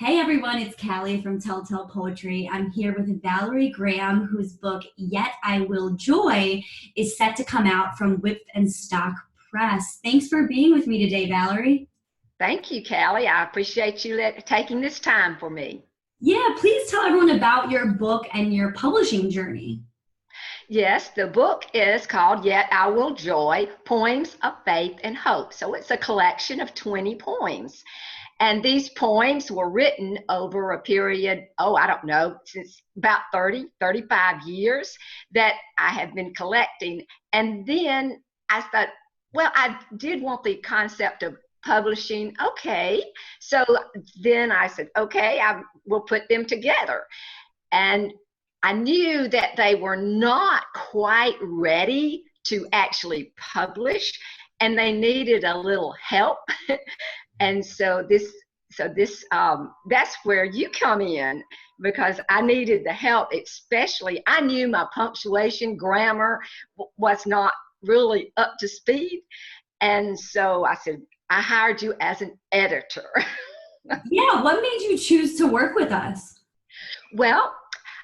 Hey everyone, it's Callie from Telltale Poetry. I'm here with Valerie Graham, whose book, Yet I Will Joy, is set to come out from Wipf and Stock Press. Thanks for being with me today, Valerie. Thank you, Callie. I appreciate you taking this time for me. Yeah, please tell everyone about your book and your publishing journey. Yes, the book is called Yet I Will Joy, Poems of Faith and Hope. So it's a collection of 20 poems. And these poems were written over a period, I don't know, since about 30, 35 years that I have been collecting. And then I thought, well, I did want the concept of publishing. Okay. So then I said, okay, I will put them together. And I knew that they were not quite ready to actually publish and they needed a little help. And that's where you come in, because I needed the help. Especially, I knew my punctuation, grammar was not really up to speed. And so I said, I hired you as an editor. Yeah, what made you choose to work with us? Well,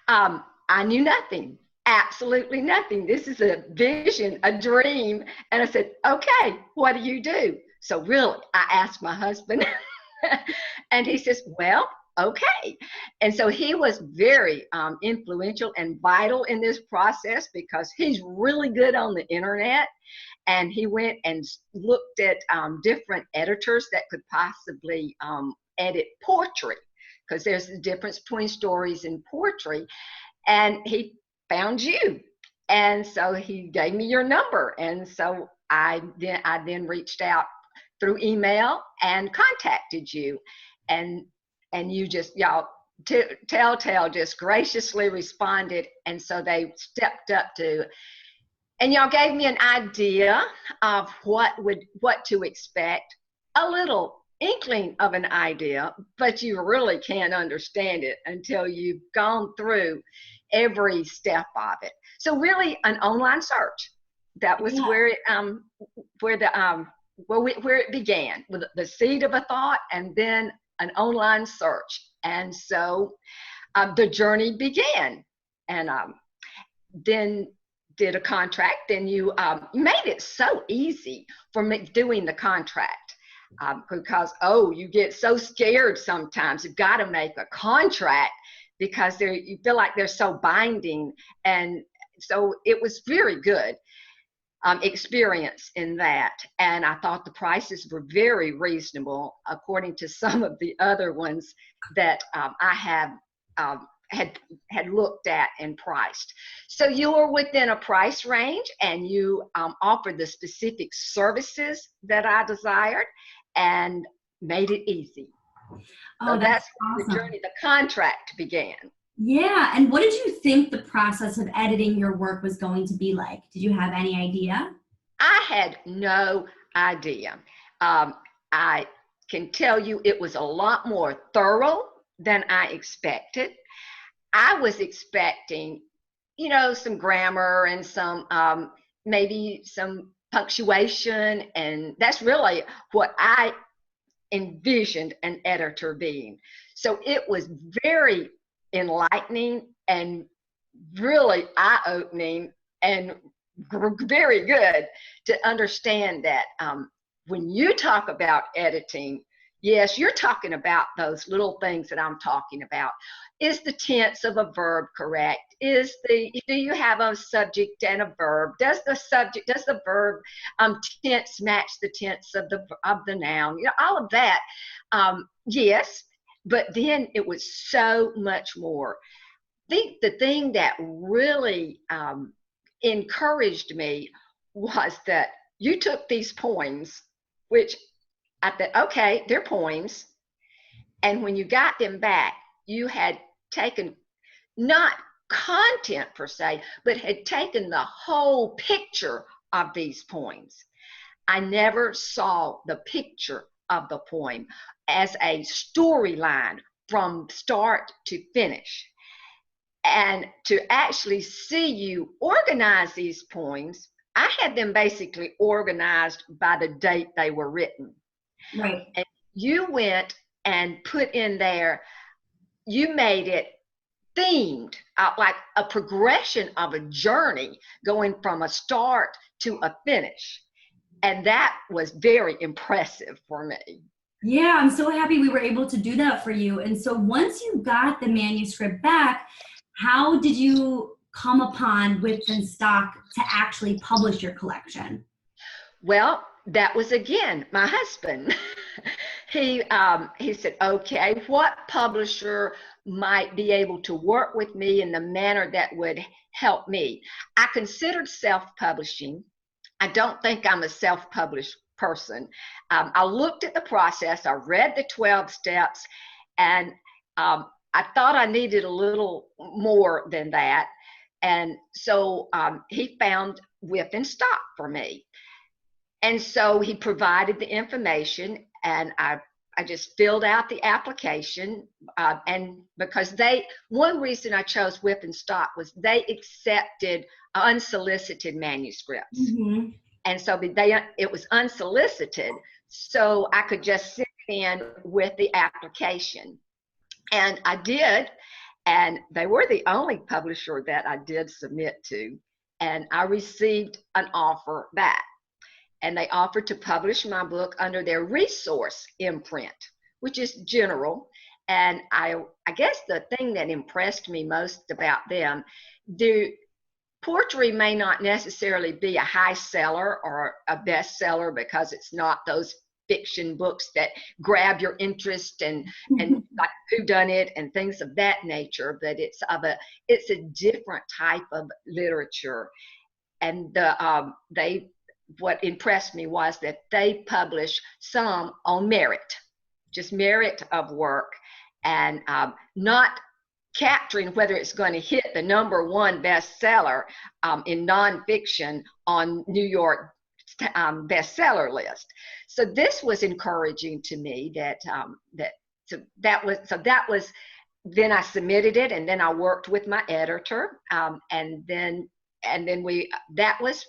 I knew nothing, absolutely nothing. This is a vision, a dream. And I said, okay, what do you do? So really, I asked my husband and he says, well, okay. And so he was very influential and vital in this process because he's really good on the internet. And he went and looked at different editors that could possibly edit poetry, because there's a difference between stories and poetry. And he found you. And so he gave me your number. And so I then reached out through email and contacted you. And you just, y'all, Telltale just graciously responded. And so they stepped up and y'all gave me an idea of what to expect, a little inkling of an idea, but you really can't understand it until you've gone through every step of it. So really an online search. That was Yeah. where it began, with the seed of a thought and then an online search. And so the journey began. And then did a contract. Then you made it so easy for me doing the contract. Because you get so scared sometimes. You've got to make a contract because you feel like they're so binding. And so it was very good experience in that. And I thought the prices were very reasonable according to some of the other ones that I have had looked at and priced. So you were within a price range, and you offered the specific services that I desired and made it easy. Oh, So that's that's the awesome. journey, the contract began. Yeah, and what did you think the process of editing your work was going to be like? Did you have any idea? I had no idea. I can tell you it was a lot more thorough than I expected. I was expecting, some grammar and some maybe some punctuation, and that's really what I envisioned an editor being. So it was very enlightening and really eye-opening and very good to understand that when you talk about editing, yes, you're talking about those little things that I'm talking about. Is the tense of a verb correct? Do you have a subject and a verb? Does the verb tense match the tense of the noun? All of that. Yes, but then it was so much more. I think the thing that really encouraged me was that you took these poems, which I thought, okay, they're poems. And when you got them back, you had taken not content per se, but had taken the whole picture of these poems. I never saw the picture of the poem as a storyline from start to finish. And to actually see you organize these poems, I had them basically organized by the date they were written. Right. And you went and put in there, you made it themed, like a progression of a journey going from a start to a finish. And that was very impressive for me. Yeah, I'm so happy we were able to do that for you. And so once you got the manuscript back, how did you come upon Wipf and Stock to actually publish your collection? Well, that was again my husband. He said, okay, what publisher might be able to work with me in the manner that would help me? I considered self-publishing. I don't think I'm a self-published person. I looked at the process, I read the 12 steps, and I thought I needed a little more than that. And so he found Wipf and Stock for me. And so he provided the information, and I just filled out the application. And because one reason I chose Wipf and Stock was they accepted unsolicited manuscripts. Mm-hmm. And so it was unsolicited, so I could just sit in with the application. And I did, and they were the only publisher that I did submit to. And I received an offer back. And they offered to publish my book under their resource imprint, which is general. And I guess the thing that impressed me most about them, the poetry may not necessarily be a high seller or a bestseller because it's not those fiction books that grab your interest and like whodunit and things of that nature, but it's a different type of literature. And what impressed me was that they publish some on merit, just merit of work, and not capturing whether it's going to hit the #1 bestseller in nonfiction on New York bestseller list. So this was encouraging to me. That was. Then I submitted it, and then I worked with my editor, and then that was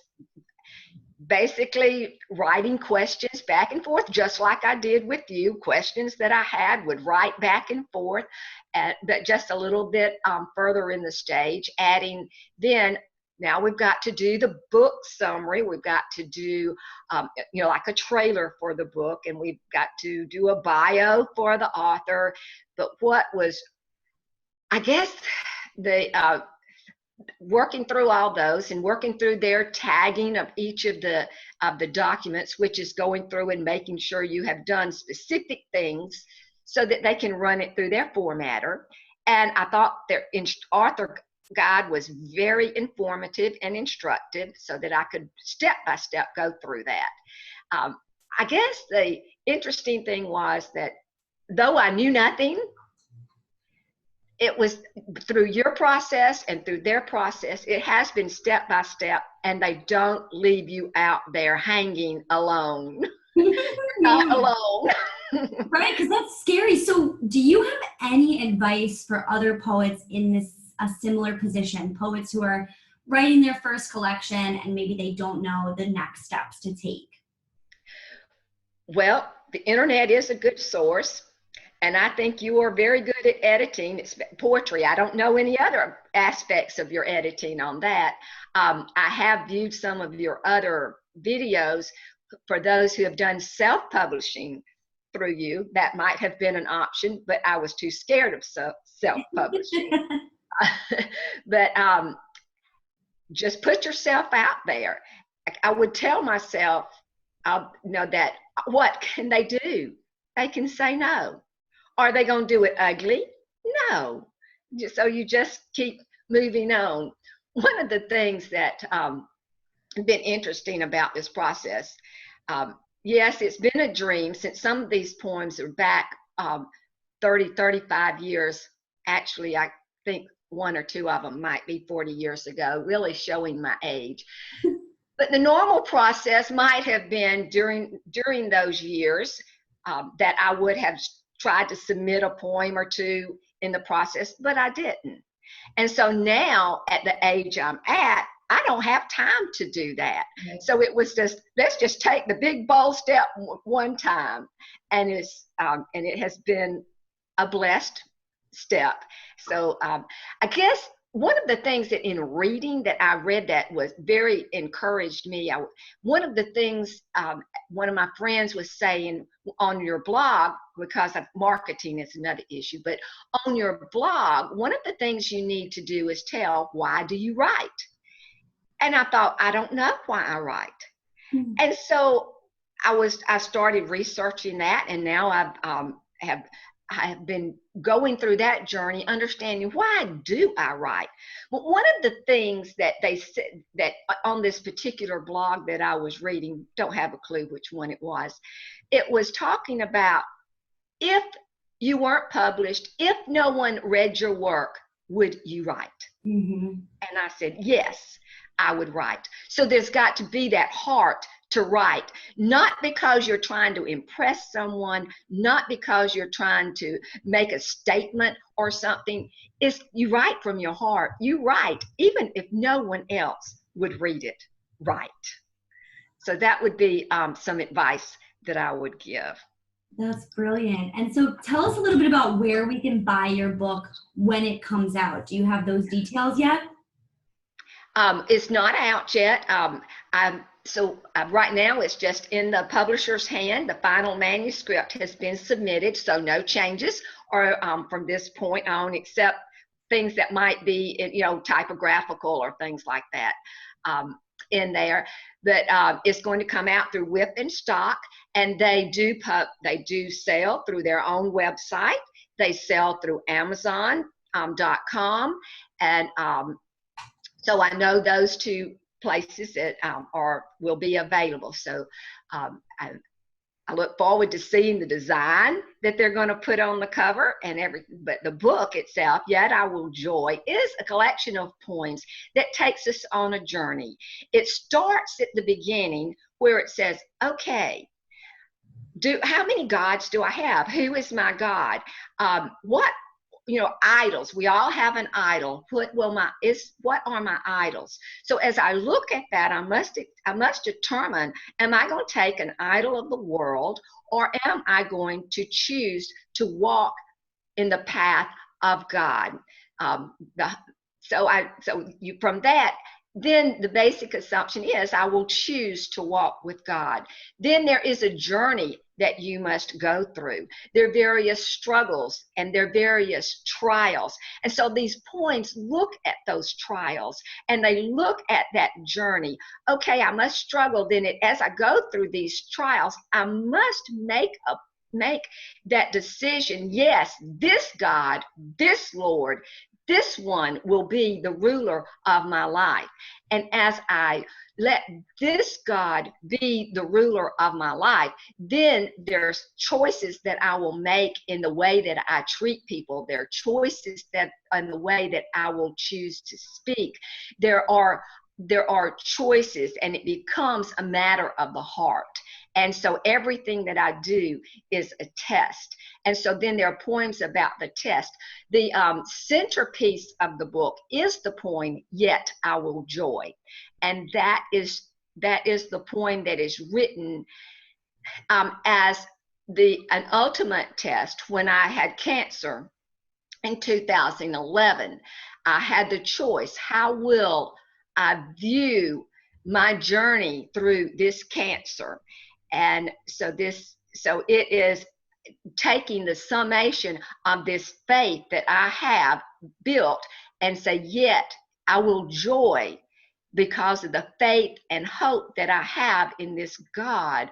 basically writing questions back and forth, just like I did with you. Questions that I had would write back and forth, but just a little bit further in the stage, adding then, now we've got to do the book summary. We've got to do, like a trailer for the book, and we've got to do a bio for the author. But what was, I guess, working through all those and working through their tagging of each of the documents, which is going through and making sure you have done specific things so that they can run it through their formatter. And I thought their author guide was very informative and instructive so that I could step by step go through that. I guess the interesting thing was that though I knew nothing, it was through your process and through their process. It has been step by step, and they don't leave you out there hanging alone. Not alone. Right, because that's scary. So do you have any advice for other poets in a similar position, poets who are writing their first collection and maybe they don't know the next steps to take? Well, the internet is a good source. And I think you are very good at editing. It's poetry. I don't know any other aspects of your editing on that. I have viewed some of your other videos. For those who have done self-publishing through you, that might have been an option, but I was too scared of self-publishing. But just put yourself out there. I would tell myself, that what can they do? They can say no. Are they going to do it ugly? No. So you just keep moving on. One of the things that has been interesting about this process, yes, it's been a dream since some of these poems are back 30, 35 years. Actually, I think one or two of them might be 40 years ago, really showing my age. But the normal process might have been during those years that I would have tried to submit a poem or two in the process, but I didn't. And so now at the age I'm at, I don't have time to do that. So it was just, let's just take the big bold step one time. And it has been a blessed step. So I guess one of the things that in reading that I read that was very encouraged me, one of the things one of my friends was saying on your blog, because of marketing is another issue, but on your blog, one of the things you need to do is tell, why do you write? And I thought, I don't know why I write. Mm-hmm. And so I started researching that, and now I have been going through that journey, understanding, why do I write? Well, one of the things that they said that on this particular blog that I was reading, don't have a clue which one it was talking about, if you weren't published, if no one read your work, would you write? Mm-hmm. And I said, yes, I would write. So there's got to be that heart to write, not because you're trying to impress someone, not because you're trying to make a statement or something. It's, you write from your heart. You write, even if no one else would read it, write. So that would be some advice that I would give. That's brilliant. And so tell us a little bit about where we can buy your book when it comes out. Do you have those details yet? It's not out yet. So right now it's just in the publisher's hand. The final manuscript has been submitted, so no changes are from this point on, except things that might be, typographical or things like that in there. But it's going to come out through Wipf and Stock, and they do sell through their own website. They sell through Amazon.com, and so I know those two places that will be available. So I look forward to seeing the design that they're going to put on the cover and everything. But the book itself, Yet I Will Joy, is a collection of poems that takes us on a journey. It starts at the beginning where it says, okay, how many gods do I have? Who is my God? What idols. We all have an idol. What are my idols? So as I look at that, I must determine, am I going to take an idol of the world, or am I going to choose to walk in the path of God? From that, then the basic assumption is I will choose to walk with God. Then there is a journey that you must go through. There are various struggles and there are various trials. And so these poems look at those trials and they look at that journey. Okay, I must struggle. Then as I go through these trials, I must make that decision. Yes, this God, this Lord, this one will be the ruler of my life. And as I let this God be the ruler of my life, then there's choices that I will make in the way that I treat people. There are choices that in the way that I will choose to speak. There are choices, and it becomes a matter of the heart. And so everything that I do is a test. And so then there are poems about the test. The centerpiece of the book is the poem, Yet I Will Joy. And that is the poem that is written as an ultimate test. When I had cancer in 2011, I had the choice, how will I view my journey through this cancer? And so it is taking the summation of this faith that I have built and say, yet I will joy because of the faith and hope that I have in this God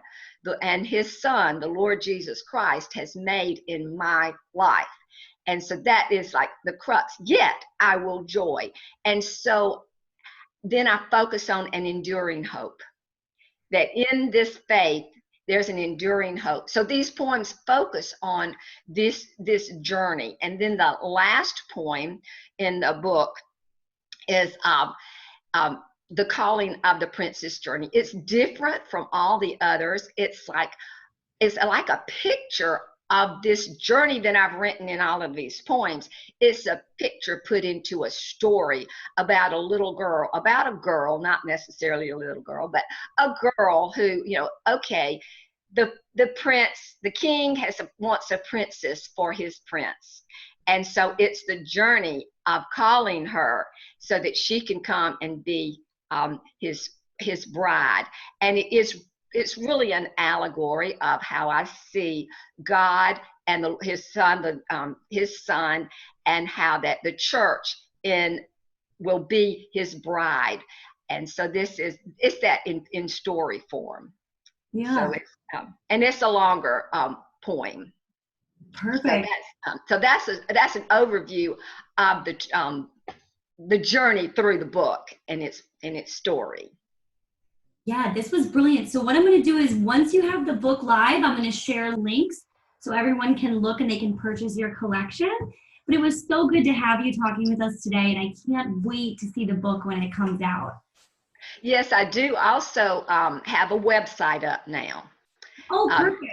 and his Son, the Lord Jesus Christ, has made in my life. And so that is like the crux, yet I will joy. And so then I focus on an enduring hope, that in this faith, there's an enduring hope. So these poems focus on this journey. And then the last poem in the book is The Calling of the Princess Journey. It's different from all the others. It's like a picture of this journey that I've written in all of these poems. It's a picture put into a story about a girl, not necessarily a little girl, but a girl who, okay, the king wants a princess for his prince. And so it's the journey of calling her so that she can come and be his bride. And it's really an allegory of how I see God and his son, and how that the church will be his bride. And so it's that in story form. Yeah. So and it's a longer poem. Perfect. So that's an overview of the journey through the book and its story. Yeah, this was brilliant. So what I'm going to do is once you have the book live, I'm going to share links so everyone can look and they can purchase your collection. But it was so good to have you talking with us today, and I can't wait to see the book when it comes out. Yes, I do also have a website up now. Oh, perfect.